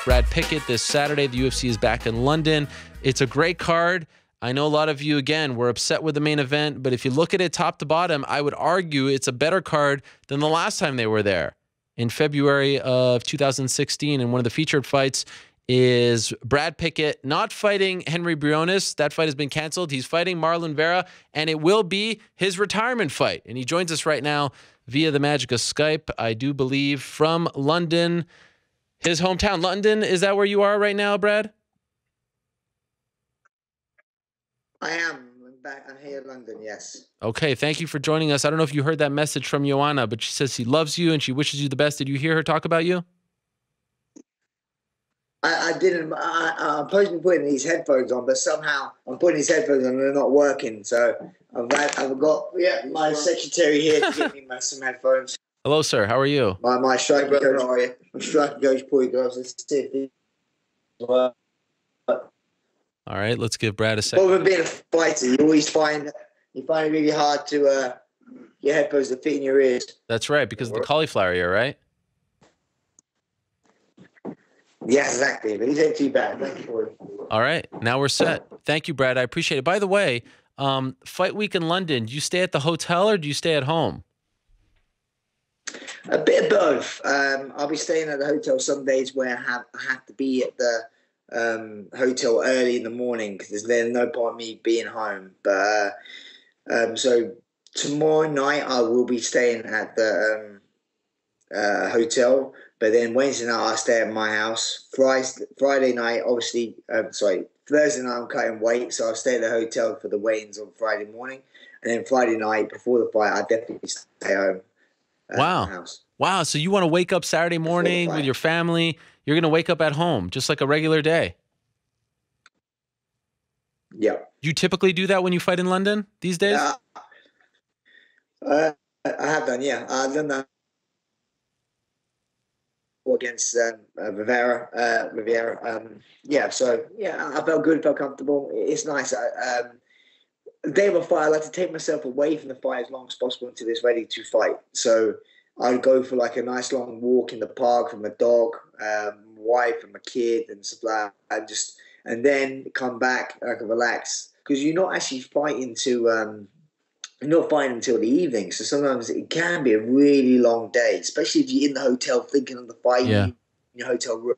Brad Pickett this Saturday. The UFC is back in London. It's a great card. I know a lot of you, again, were upset with the main event, but if you look at it top to bottom, I would argue it's a better card than the last time they were there in February of 2016. And one of the featured fights is Brad Pickett not fighting Henry Briones. That fight has been canceled. He's fighting Marlon Vera, and it will be his retirement fight. And he joins us right now via the magic of Skype, I do believe, from London, his hometown. London, is that where you are right now, Brad? I am. I'm here in London, yes. Okay, thank you for joining us. I don't know if you heard that message from Joanna, but she says she loves you and she wishes you the best. Did you hear her talk about you? I didn't. I'm supposed to be putting these headphones on, but somehow I'm putting these headphones on and they're not working. So I've got my secretary here to give me some headphones. Hello, sir. How are you? My striker coach. How are you? My striker coach, Paulie Gloves. Let's see if he... All right, let's give Brad a second. Well, being a fighter, you find it really hard to get headphones that fit in your ears. That's right, because of the cauliflower ear, right? Yeah, exactly. But he's ain't too bad. Thank you for it. All right, now we're set. Thank you, Brad. I appreciate it. By the way, fight week in London, do you stay at the hotel or do you stay at home? A bit of both. I'll be staying at the hotel some days where I have to be at the hotel early in the morning because there's no point in me being home. But so tomorrow night I will be staying at the hotel. But then Wednesday night I stay at my house. Friday night, obviously, Thursday night I'm cutting weight, so I'll stay at the hotel for the weigh-ins on Friday morning. And then Friday night before the fight, I definitely stay home. Wow. House. Wow. So you want to wake up Saturday morning with your family. You're going to wake up at home, just like a regular day. Yeah. You typically do that when you fight in London these days? I have done, yeah. I've done that against Riviera. Yeah, so, yeah, I felt good, felt comfortable. It's nice. The day of a fight, I like to take myself away from the fight as long as possible until it's ready to fight. So I'd go for like a nice long walk in the park with my dog, wife and my kid and stuff like that. And then come back, I can relax. Because you're not actually fighting until the evening. So sometimes it can be a really long day, especially if you're in the hotel thinking of the fight in your hotel room.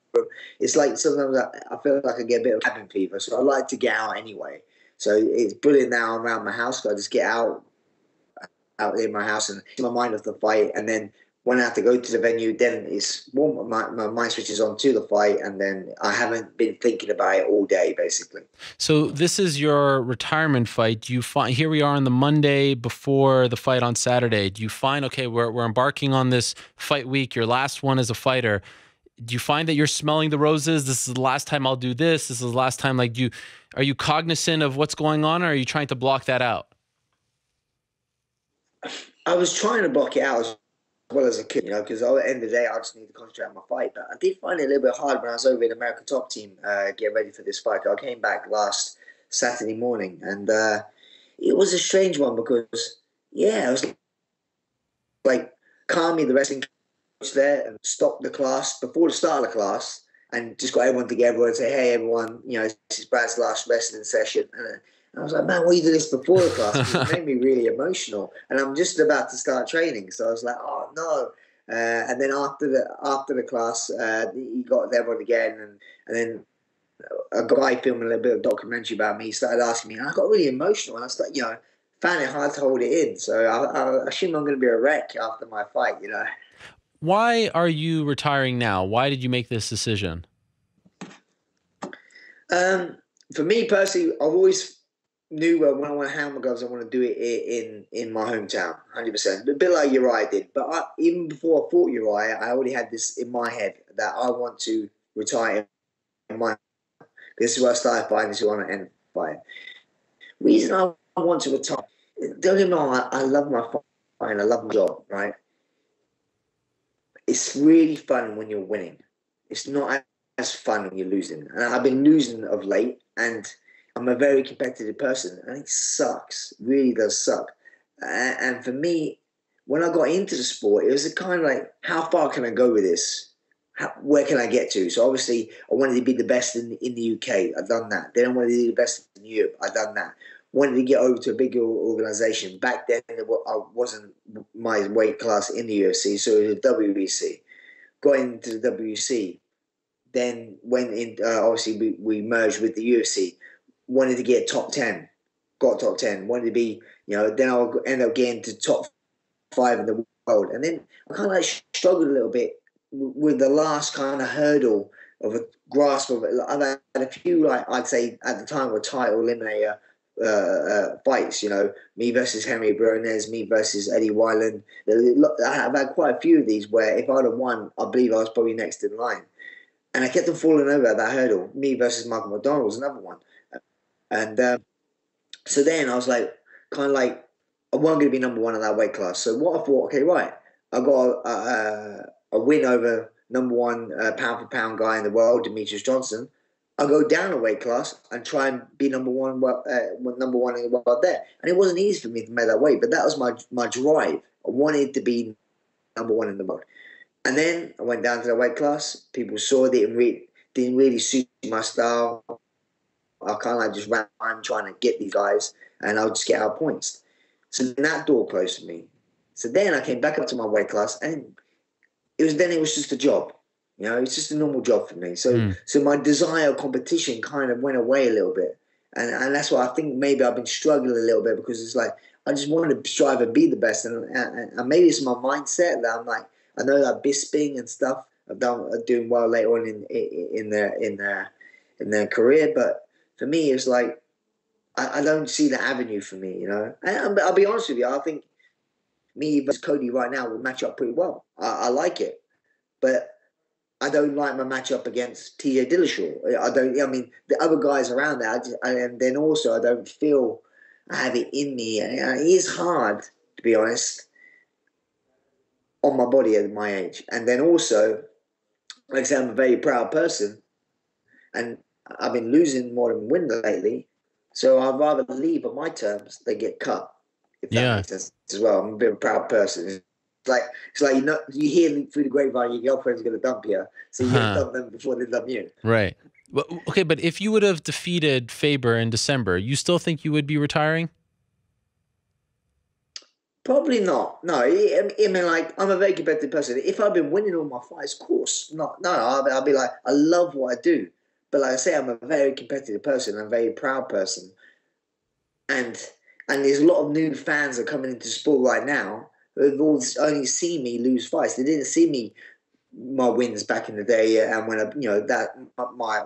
It's like sometimes I feel like I get a bit of cabin fever. So I like to get out anyway. So it's brilliant now around my house. So I just get out in my house and get my mind off the fight. And then when I have to go to the venue, then it's my mind switches on to the fight. And then I haven't been thinking about it all day, basically. So this is your retirement fight. Do you find, here we are on the Monday before the fight on Saturday. Do you find, okay, we're embarking on this fight week, your last one as a fighter. Do you find that you're smelling the roses? This is the last time I'll do this. This is the last time, like, are you cognizant of what's going on, or are you trying to block that out? I was trying to block it out as well as I could, because at the end of the day, I just need to concentrate on my fight. But I did find it a little bit hard when I was over in the American Top Team getting ready for this fight. I came back last Saturday morning, and it was a strange one because, I was like, calmly the wrestling there and stopped the class before the start of the class and just got everyone together and say, hey, everyone, this is Brad's last wrestling session. And I was like, man, why you do this before the class? It made me really emotional. And I'm just about to start training. So I was like, oh, no. And then after the class, he got everyone again. And then a guy filming a little bit of documentary about me started asking me, and I got really emotional. And I started, found it hard to hold it in. So I assume I'm going to be a wreck after my fight, Why are you retiring now? Why did you make this decision? For me personally, I've always knew when I want to hang my gloves, I want to do it in my hometown, 100%. A bit like Uriah did. But even before I fought Uriah, I already had this in my head that I want to retire in my. This is where I started fighting. This is where I want to end fighting. Reason I want to retire. Don't get me wrong. I love my fight. I love my job. Right. It's really fun when you're winning. It's not as fun when you're losing. And I've been losing of late, and I'm a very competitive person, and it sucks. It really does suck. And for me, when I got into the sport, it was a kind of like, how far can I go with this? where can I get to? So obviously, I wanted to be the best in the UK. I've done that. Then I wanted to be the best in Europe. I've done that. Wanted to get over to a bigger organisation. Back then, I wasn't my weight class in the UFC, so it was WEC. Got into the WEC. Then went in. Obviously, we merged with the UFC. Wanted to get top 10. Got top 10. Wanted to be, then I'll end up getting to top 5 in the world. And then I kind of like struggled a little bit with the last kind of hurdle of a grasp of it. I've had a few, like I'd say at the time, were title eliminator fights. Me versus Henry Brunez, me versus Eddie Wyland. I've had quite a few of these where if I'd have won, I believe I was probably next in line. And I kept on falling over at that hurdle. Me versus Michael McDonald was another one. And so then I was like, kind of like, I wasn't going to be number 1 in that weight class. So what I thought, okay, right, I got a win over number 1 pound for pound guy in the world, Demetrius Johnson. I'll go down a weight class and try and be number one in the world there. And it wasn't easy for me to make that weight, but that was my drive. I wanted to be number 1 in the world. And then I went down to the weight class. People saw it didn't really suit my style. I kind of like just ran around trying to get these guys, and I'll just get out points. So then that door closed for me. So then I came back up to my weight class, and it was just a job. It's just a normal job for me. So my desire of competition kind of went away a little bit. And that's why I think maybe I've been struggling a little bit, because it's like I just wanted to strive and be the best. And maybe it's my mindset that I'm like, I know that Bisping and stuff are doing well later on in their career, but for me, it's like I don't see the avenue for me, And I'll be honest with you, I think me versus Cody right now would match up pretty well. I like it, but I don't like my matchup against TJ Dillashaw. I mean, the other guys around there, and then also I don't feel I have it in me. It is hard, to be honest, on my body at my age. And then also, like I say, I'm a very proud person, and I've been losing more than winning lately. So I'd rather leave on my terms than get cut, if that makes sense as well. I'm a bit of a proud person. It's like you hear through the grapevine your girlfriend's going to dump you, so you're going to dump them before they dump you. Right. Well, okay, but if you would have defeated Faber in December, you still think you would be retiring? Probably not. No, I mean, like, I'm a very competitive person. If I've been winning all my fights, of course not. No, I'll be like, I love what I do. But like I say, I'm a very competitive person. I'm a very proud person. And there's a lot of new fans that are coming into sport right now who have only seen me lose fights. They didn't see my wins back in the day, and when my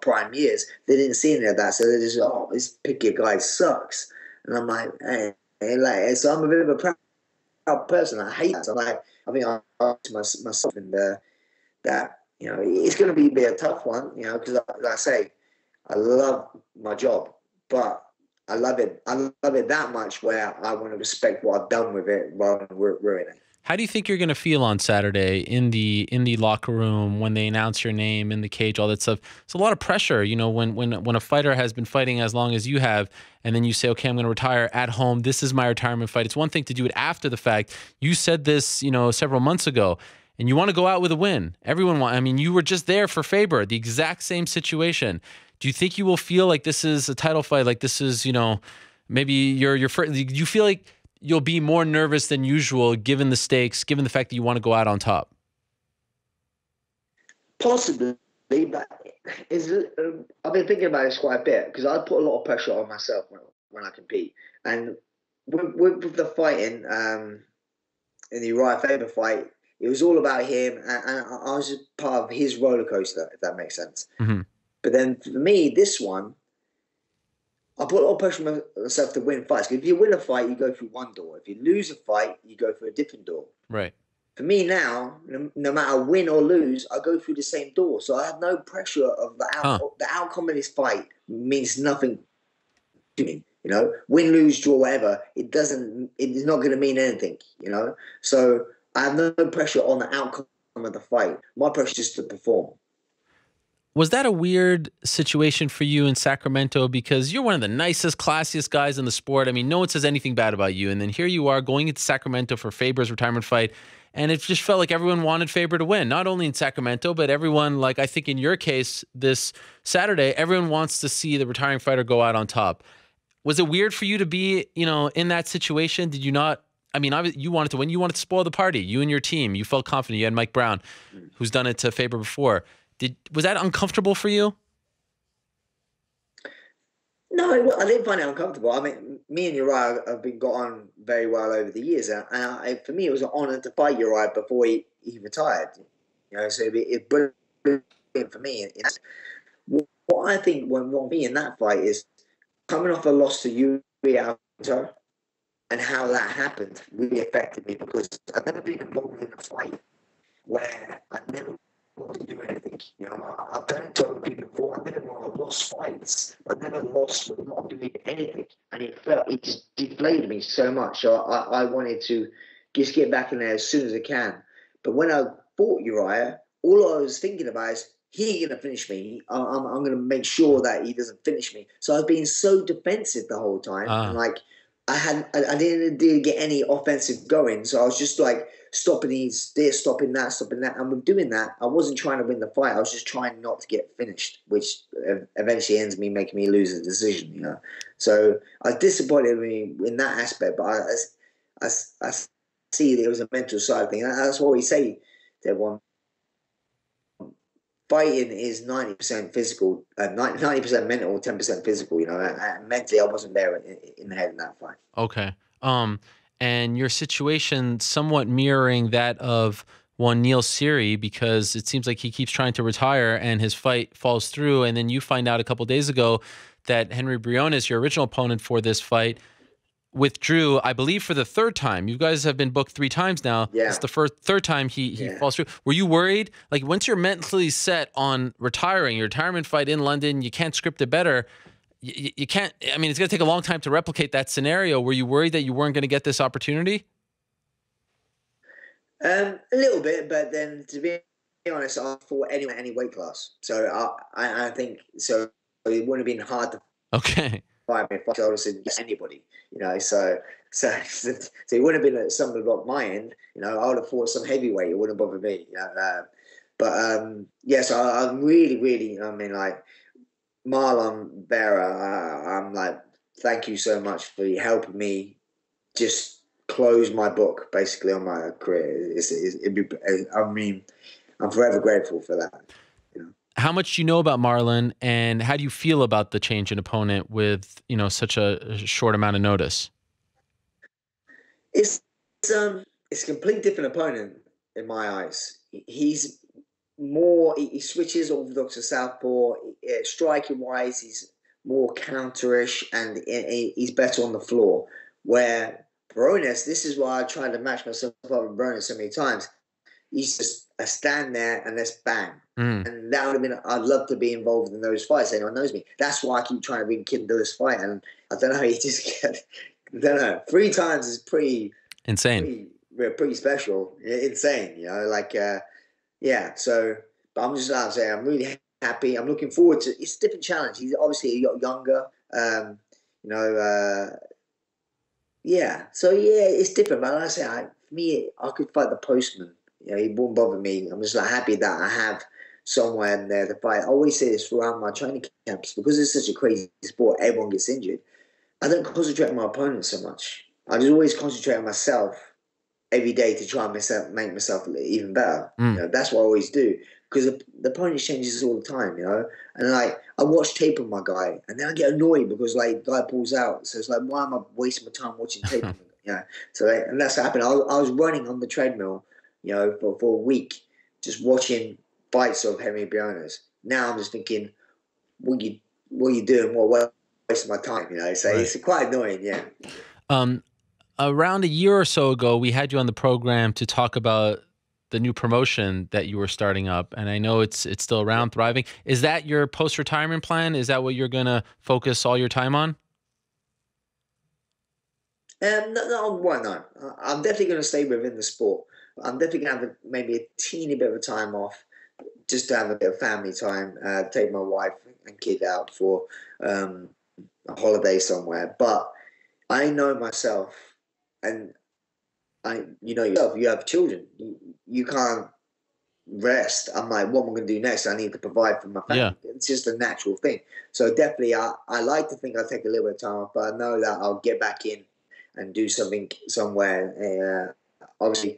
prime years, they didn't see any of that. So they're just, this Pickett guy sucks. And I'm like, hey. So I'm a bit of a proud person. I hate that. So I think I'm to myself, and that it's going to be a tough one. Because like I say, I love my job, but I love it. I love it that much where I want to respect what I've done with it rather than ruin it. How do you think you're going to feel on Saturday in the locker room when they announce your name in the cage, all that stuff? It's a lot of pressure, when a fighter has been fighting as long as you have, and then you say, okay, I'm going to retire at home. This is my retirement fight. It's one thing to do it after the fact. You said this, several months ago, and you want to go out with a win. You were just there for Faber, the exact same situation. Do you think you will feel like this is a title fight? Like this is, maybe your first, do you feel like you'll be more nervous than usual given the stakes, given the fact that you want to go out on top? Possibly, but I've been thinking about this quite a bit, because I put a lot of pressure on myself when I compete. And with the fighting, in the Uriah Faber fight, it was all about him, and I was just part of his roller coaster, if that makes sense. Mm-hmm. But then for me, this one, I put a lot of pressure on myself to win fights. If you win a fight, you go through one door. If you lose a fight, you go through a different door. Right. For me now, no matter win or lose, I go through the same door. So I have no pressure of the outcome of this fight means nothing to me. Win, lose, draw, whatever. It's not going to mean anything. So I have no pressure on the outcome of the fight. My pressure is just to perform. Was that a weird situation for you in Sacramento? Because you're one of the nicest, classiest guys in the sport. I mean, no one says anything bad about you. And then here you are going into Sacramento for Faber's retirement fight. And it just felt like everyone wanted Faber to win, not only in Sacramento, but everyone, like I think in your case this Saturday, everyone wants to see the retiring fighter go out on top. Was it weird for you to be, in that situation? Did you not? I mean, you wanted to win. You wanted to spoil the party. You and your team. You felt confident. You had Mike Brown, who's done it to Faber before. Was that uncomfortable for you? No, I didn't find it uncomfortable. I mean, me and Uriah have been got on very well over the years, and for me, it was an honor to fight Uriah before he retired. So it brilliant for me. What I think went wrong for me in that fight is coming off a loss to Uriah and how that happened really affected me because I've never been involved in a fight where I never want to do anything. I've done it to other people before. I've never lost fights. I've never lost with not doing anything. And it just deflated me so much. So I wanted to just get back in there as soon as I can. But when I fought Uriah, all I was thinking about is he's going to finish me. I'm going to make sure that he doesn't finish me. So I've been so defensive the whole time. And I didn't get any offensive going, so I was just like stopping stopping that, and with doing that, I wasn't trying to win the fight. I was just trying not to get finished, which eventually ends me making me lose the decision. So I was disappointed in that aspect, but I see there was a mental side thing. That's what we say to everyone. Fighting is 90% physical, 90% mental, 10% physical. And mentally, I wasn't there in the head in that fight. Okay. And your situation somewhat mirroring that of one Neil Seery, because it seems like he keeps trying to retire and his fight falls through. And then you find out a couple of days ago that Henry Briones, your original opponent for this fight, withdrew, I believe, for the third time. You guys have been booked 3 times now. Yeah. It's the third time he falls through. Were you worried? Like, once you're mentally set on retiring, your retirement fight in London, you can't script it better. You can't, I mean, it's going to take a long time to replicate that scenario. Were you worried that you weren't going to get this opportunity? A little bit, but then to be honest, I fought anyone, any weight class. So I think, so it wouldn't have been hard to fight me if I would have said yes, anybody, so it wouldn't have been something about my end, I would have fought some heavyweight, it wouldn't bother me, so I'm really, like, Marlon Vera, I'm like, thank you so much for helping me just close my book, basically, on my career. I'm forever grateful for that. How much do you know about Marlon, and how do you feel about the change in opponent with such a short amount of notice? It's a complete different opponent in my eyes. He's he switches orthodox to southpaw. Striking wise, he's more counterish, and he's better on the floor. Where Briones, this is why I tried to match myself up with Briones so many times. He's just a stand there and let's bang. And that would have been, I'd love to be involved in those fights. Anyone knows me. That's why I keep trying to rekindle this fight. And I don't know, he just I don't know. 3 times is pretty insane. Pretty special. Insane, so, but I'm just like saying, I'm really happy. I'm looking forward to, it's a different challenge. He's obviously a lot younger, So it's different. But like I say, for me, I could fight the postman. He won't bother me. I'm just like happy that I have somewhere in there to fight. I always say this throughout my training camps, because it's such a crazy sport, everyone gets injured. I don't concentrate on my opponent so much. I just always concentrate on myself every day to try and make myself even better. That's what I always do, because the opponent changes all the time, And like, I watch tape on my guy, and then I get annoyed because like the guy pulls out. So it's like, why am I wasting my time watching tape? So and that's what happened. I was running on the treadmill, for a week, just watching fights of Henry Briones. Now I'm just thinking, what are you doing? What wasting my time? So right. It's quite annoying. Around a year or so ago, we had you on the program to talk about the new promotion that you were starting up, and I know it's still around, thriving. Is that your post-retirement plan? Is that what you're going to focus all your time on? No. I'm definitely going to stay within the sport. I'm definitely going to have maybe a teeny bit of a time off, just to have a bit of family time, take my wife and kid out for a holiday somewhere. But I know myself, and you know yourself, you have children. You can't rest. I'm like, what am I going to do next? I need to provide for my Yeah. family. It's just a natural thing. So definitely, I like to think I'll take a little bit of time off, but I know that I'll get back in and do something somewhere. Obviously,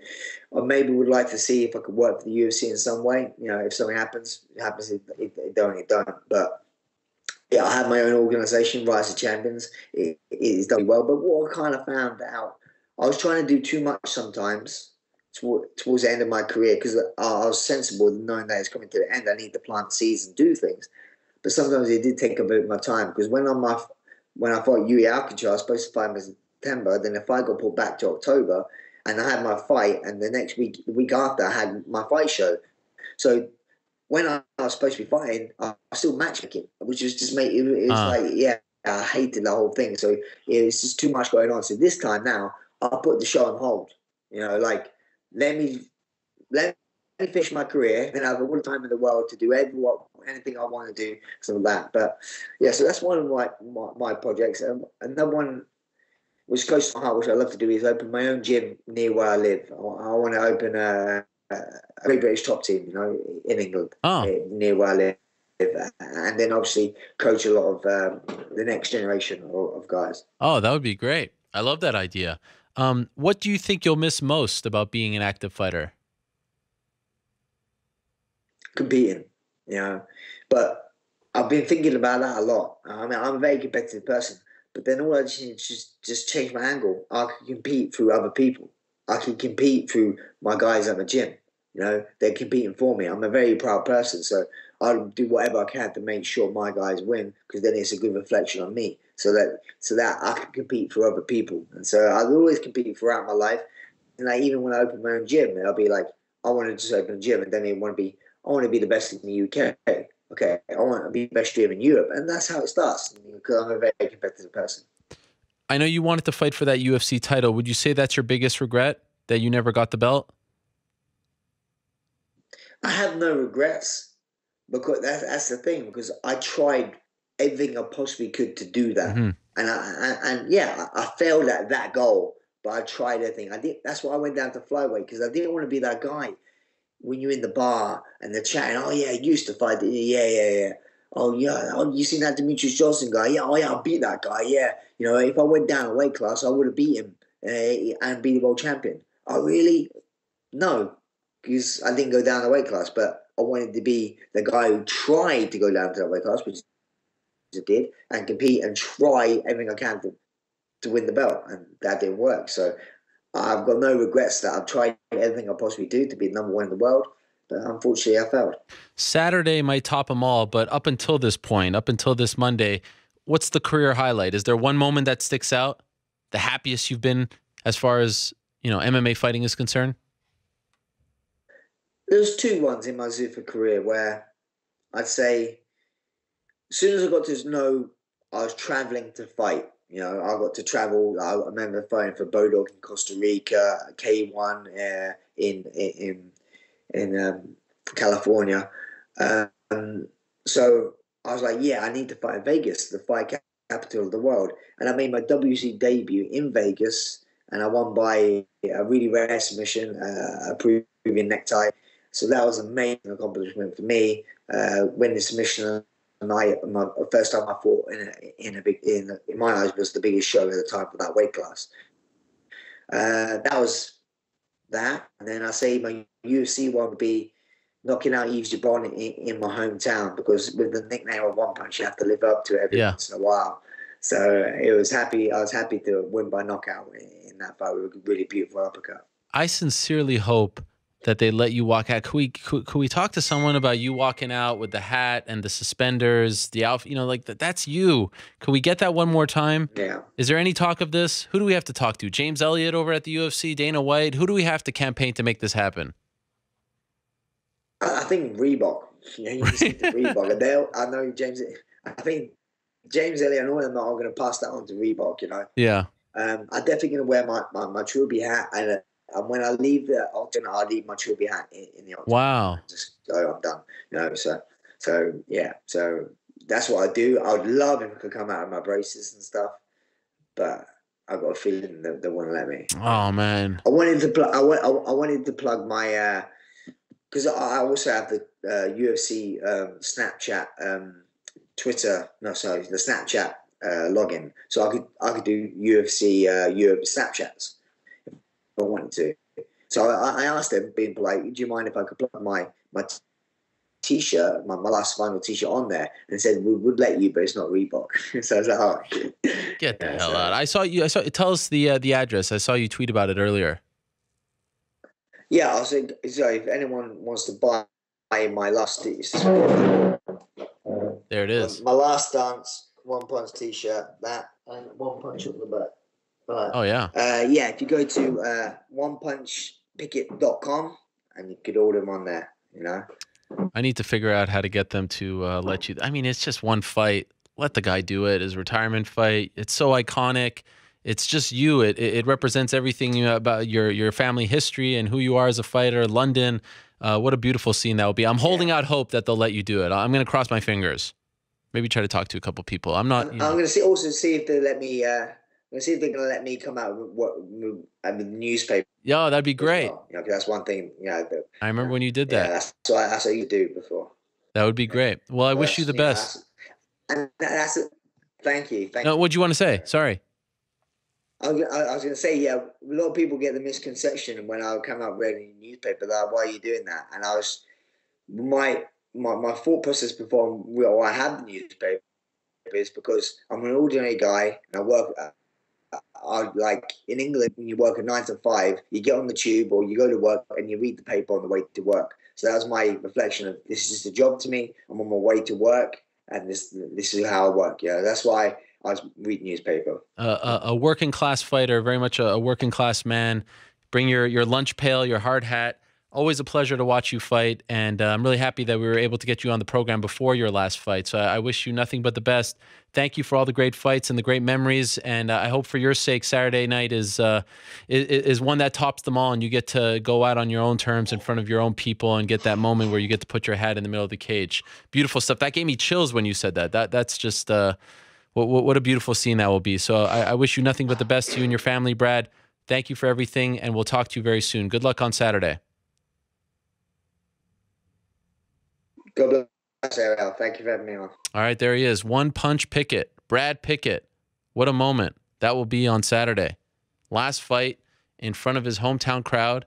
I maybe would like to see if I could work for the UFC in some way. You know, if something happens, it happens. If it don't, it don't. But yeah, I have my own organisation, Rise of Champions. It is done well. But what I kind of found out, I was trying to do too much sometimes towards the end of my career because I was sensible knowing that it's coming to the end. I need to plant seeds and do things. But sometimes it did take a bit of my time because when I fought Yui Alcantara, I was supposed to fight him in September. Then the fight got pulled back to October, and I had my fight. And the next week, the week after, I had my fight show. So when I was supposed to be fighting, I was still matchmaking, which was just it was like, yeah, I hated the whole thing. So it was just too much going on. So this time now, I'll put the show on hold. You know, like let me finish my career, then I have all the time in the world to do anything I want to do, some of that. But yeah, so that's one of my projects. Another one which is close to my heart, which I love to do, is open my own gym near where I live. I want to open a Great British Top Team, you know, in England, Oh, near where I live. And then obviously coach a lot of the next generation of guys. oh, that would be great. I love that idea. What do you think you'll miss most about being an active fighter? Competing, you know. But I've been thinking about that a lot. I mean, I'm a very competitive person, but then all I just change my angle. I can compete through other people. I can compete through my guys at the gym. You know, they're competing for me. I'm a very proud person, so I'll do whatever I can to make sure my guys win because then it's a good reflection on me. So that I can compete for other people, and so I'll always compete throughout my life. And like even when I open my own gym, I'll be like, I want to just open a gym, and then I want to be the best in the UK. Okay, I want to be the best gym in Europe, and that's how it starts. Because I'm a very competitive person. I know you wanted to fight for that UFC title. Would you say that's your biggest regret, that you never got the belt? I have no regrets because that's the thing. Because I tried everything I possibly could to do that, Hmm. and yeah, I failed at that goal. But I tried everything. I did. That's why I went down to flyweight because I didn't want to be that guy when you're in the bar and they're chatting, oh yeah, I used to fight, yeah. Oh yeah, oh, you seen that Demetrius Johnson guy? Yeah, oh yeah, I beat that guy. Yeah, you know, if I went down a weight class, I would have beat him and be the world champion. Oh really? No, because I didn't go down the weight class, but I wanted to be the guy who tried to go down to that weight class, which I did, and compete and try everything I can to win the belt, and that didn't work. So I've got no regrets that I've tried everything I possibly do to be number one in the world, but unfortunately I failed. Saturday might top them all, but up until this point, up until this Monday, what's the career highlight? Is there one moment that sticks out? The happiest you've been as far as, MMA fighting is concerned? There's two ones in my Zuffa career where I'd say as soon as I got to know I was traveling to fight, you know, I got to travel. I remember fighting for Bodog in Costa Rica, K1 in California. So I was like, yeah, I need to fight in Vegas, the fight capital of the world. And I made my WC debut in Vegas, and I won by a really rare submission, a Peruvian necktie. So that was an amazing accomplishment for me. Winning submission, and my first time I fought in my eyes was the biggest show at the time for that weight class. That was that, and then I say my UFC one would be knocking out Youve in my hometown because with the nickname of One Punch, you have to live up to it every Yeah. once in a while. So it was happy. I was happy to win by knockout in that fight with a really beautiful uppercut. I sincerely hope that they let you walk out. Could we talk to someone about you walking out with the hat and the suspenders, the outfit, like that's you. Could we get that one more time? Yeah. Is there any talk of this? Who do we have to talk to? James Elliott over at the UFC, Dana White? Who do we have to campaign to make this happen? I think Reebok. You can speak to Reebok. I know James. I think James Elliott and all of them are going to pass that on to Reebok. Yeah. I'm definitely going to wear my Trilby hat, and when I leave the octagon, I'll leave my Trilby hat in the octagon. Wow. Just go, I'm done. So yeah, so that's what I do. I would love if I could come out of my braces and stuff, but I got a feeling that they won't let me. Oh man. I wanted to plug. I wanted to plug my because I also have the UFC Snapchat, Twitter. No, sorry, the Snapchat login. So I could do UFC Europe Snapchats if I wanted to. So I asked them, being polite, do you mind if I could plug my T-shirt, my last final T-shirt on there? And said we would let you, but it's not Reebok. So I was like, all right. Get the hell out. I saw you. Tell us the address. I saw you tweet about it earlier. Yeah, I was saying, so if anyone wants to buy my last T-shirt, there it is. My last dance, One Punch T-shirt, that, and One Punch on the back. Oh yeah. Yeah, if you go to onepunchpicket.com and you could order them on there, you know. I need to figure out how to get them to let you. I mean, it's just one fight. Let the guy do it. His retirement fight. It's so iconic. It's just you. It represents everything about your family history and who you are as a fighter. London. What a beautiful scene that will be. I'm holding out hope that they'll let you do it. I'm going to cross my fingers. Maybe try to talk to a couple people. I'm not. I'm going to also see if they let me. I'm going to see if they're going to let me come out with the newspaper. Yeah, that'd be great. Well. You know, 'cause that's one thing. I remember when you did that. Yeah, that's what you do before. That would be great. Well, I wish you the best. And that's it. Thank you. No, what'd you want to say? Sorry. I was going to say, yeah, a lot of people get the misconception when I come out reading the newspaper, that why are you doing that? And I was, my thought process before I had the newspaper is because I'm an ordinary guy and I work. I like in England, when you work a 9 to 5, you get on the tube or you go to work and you read the paper on the way to work. So that was my reflection of, this is just a job to me. I'm on my way to work, and this is how I work. Yeah, that's why I was reading newspaper. A working class fighter, very much a working class man. Bring your lunch pail, your hard hat. Always a pleasure to watch you fight, and I'm really happy that we were able to get you on the program before your last fight. So I wish you nothing but the best. Thank you for all the great fights and the great memories, and I hope for your sake Saturday night is one that tops them all, and you get to go out on your own terms in front of your own people and get that moment where you get to put your hat in the middle of the cage. Beautiful stuff. That gave me chills when you said that. That's just what a beautiful scene that will be. So I wish you nothing but the best to you and your family, Brad. Thank you for everything, and we'll talk to you very soon. Good luck on Saturday. God bless, Ariel. Thank you for having me on. All right, there he is. One Punch Pickett. Brad Pickett. What a moment. That will be on Saturday. Last fight in front of his hometown crowd.